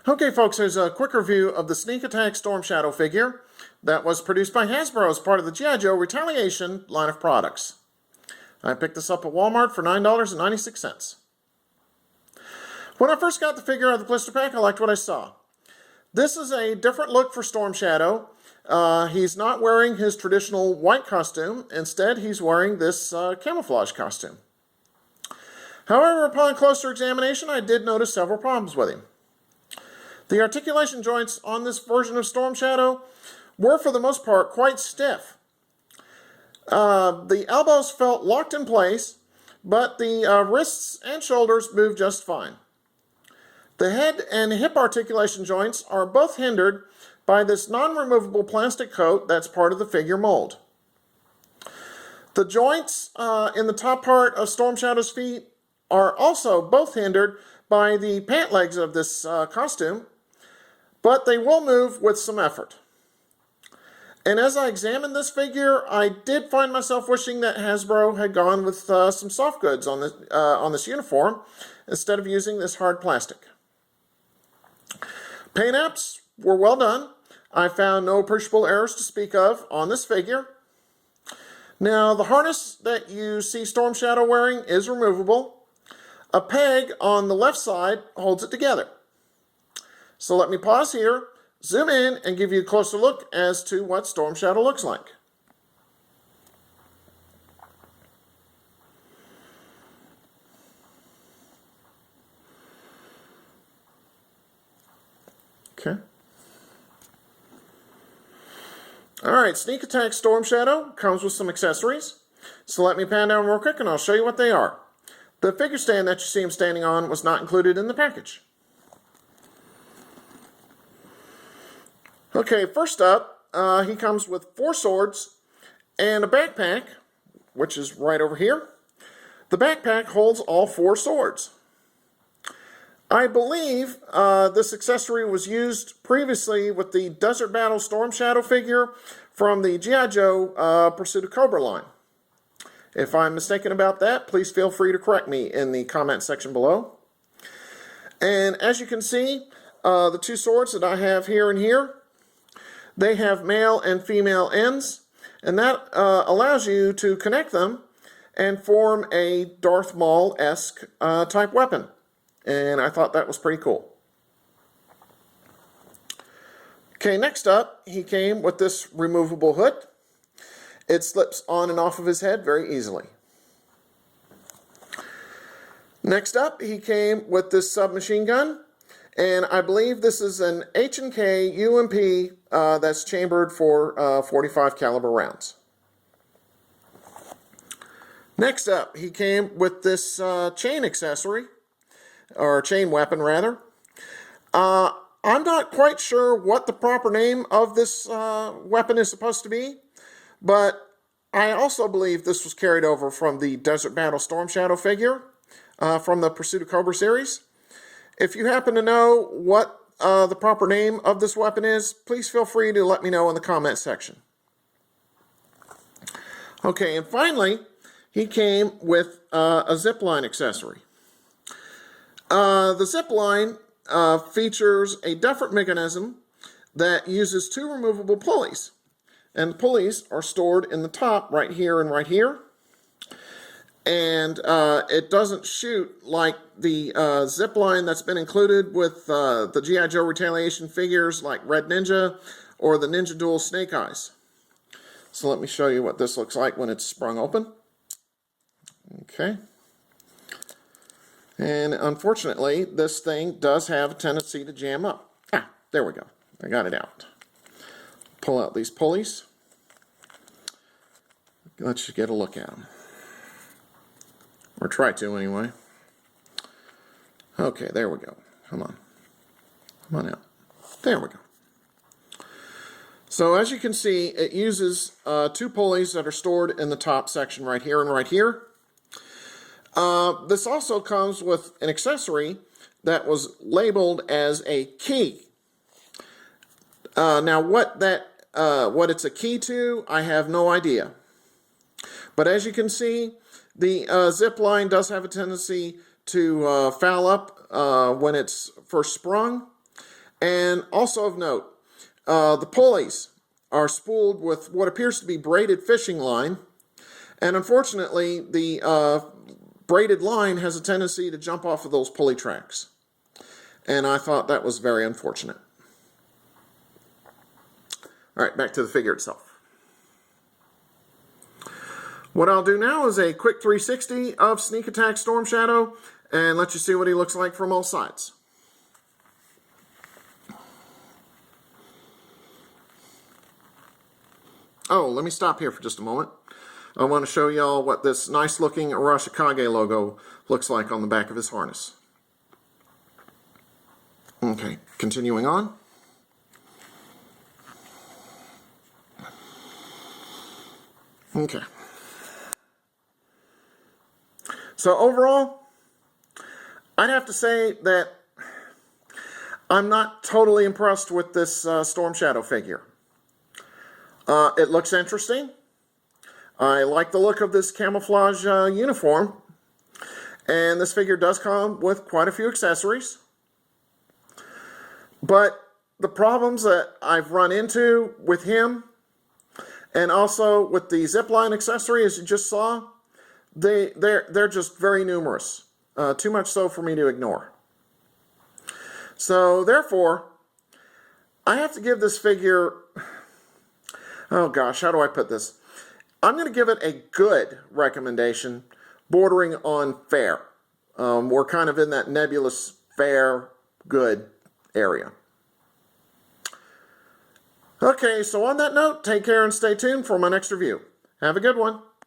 Okay, folks, here's a quick review of the Sneak Attack Storm Shadow figure that was produced by Hasbro as part of the GI Joe Retaliation line of products. I picked this up at Walmart for $9.96. When I first got the figure out of the blister pack, I liked what I saw. This is a different look for Storm Shadow. He's not wearing his traditional white costume. Instead, he's wearing this camouflage costume. However, upon closer examination, I did notice several problems with him. The articulation joints on this version of Storm Shadow were, for the most part, quite stiff. The elbows felt locked in place, but the wrists and shoulders moved just fine. The head and hip articulation joints are both hindered by this non-removable plastic coat that's part of the figure mold. The joints in the top part of Storm Shadow's feet are also both hindered by the pant legs of this costume, but they will move with some effort. And as I examined this figure, I did find myself wishing that Hasbro had gone with some soft goods on this uniform instead of using this hard plastic. Paint apps were well done. I found no appreciable errors to speak of on this figure. Now, the harness that you see Storm Shadow wearing is removable. A peg on the left side holds it together. So let me pause here, zoom in, and give you a closer look as to what Storm Shadow looks like. Okay. Alright, Sneak Attack Storm Shadow comes with some accessories. So let me pan down real quick and I'll show you what they are. The figure stand that you see him standing on was not included in the package. Okay, first up, he comes with 4 swords and a backpack, which is right over here. The backpack holds all 4 swords. I believe this accessory was used previously with the Desert Battle Storm Shadow figure from the GI Joe Pursuit of Cobra line. If I'm mistaken about that, please feel free to correct me in the comment section below. And as you can see, the 2 swords that I have here and here, they have male and female ends, and that allows you to connect them and form a Darth Maul-esque type weapon. And I thought that was pretty cool. Okay, next up, he came with this removable hood. It slips on and off of his head very easily. Next up, he came with this submachine gun. And I believe this is an H&K UMP that's chambered for 45 caliber rounds. Next up, he came with this chain accessory, or chain weapon rather. I'm not quite sure what the proper name of this weapon is supposed to be, but I also believe this was carried over from the Desert Battle Storm Shadow figure from the Pursuit of Cobra series. If you happen to know what the proper name of this weapon is, please feel free to let me know in the comment section. Okay, and finally, he came with a zipline accessory. The zipline features a deferent mechanism that uses 2 removable pulleys. And the pulleys are stored in the top right here and right here. And it doesn't shoot like the zip line that's been included with the GI Joe Retaliation figures like Red Ninja or the Ninja Duel Snake Eyes. So let me show you what this looks like when it's sprung open. Okay. And unfortunately, this thing does have a tendency to jam up. Ah, there we go. I got it out. Pull out these pulleys. Let's get a look at them. Or try to, anyway. Okay, there we go. Come on. Come on out. There we go. So as you can see, it uses 2 pulleys that are stored in the top section right here and right here. This also comes with an accessory that was labeled as a key. Now what it's a key to, I have no idea. But as you can see, the zip line does have a tendency to foul up when it's first sprung. And also of note, the pulleys are spooled with what appears to be braided fishing line, and unfortunately the braided line has a tendency to jump off of those pulley tracks. And I thought that was very unfortunate. All right, back to the figure itself. What I'll do now is a quick 360 of Sneak Attack Storm Shadow and let you see what he looks like from all sides. Oh, let me stop here for just a moment. I want to show y'all what this nice looking Arashikage logo looks like on the back of his harness. Okay, continuing on. Okay. So overall, I'd have to say that I'm not totally impressed with this Storm Shadow figure. It looks interesting. I like the look of this camouflage uniform. And this figure does come with quite a few accessories. But the problems that I've run into with him, and also with the zipline accessory, as you just saw, they're just very numerous. Too much so for me to ignore. So therefore, I have to give this figure, oh gosh, how do I put this? I'm going to give it a good recommendation, bordering on fair. We're kind of in that nebulous fair, good area. Okay, so on that note, take care and stay tuned for my next review. Have a good one.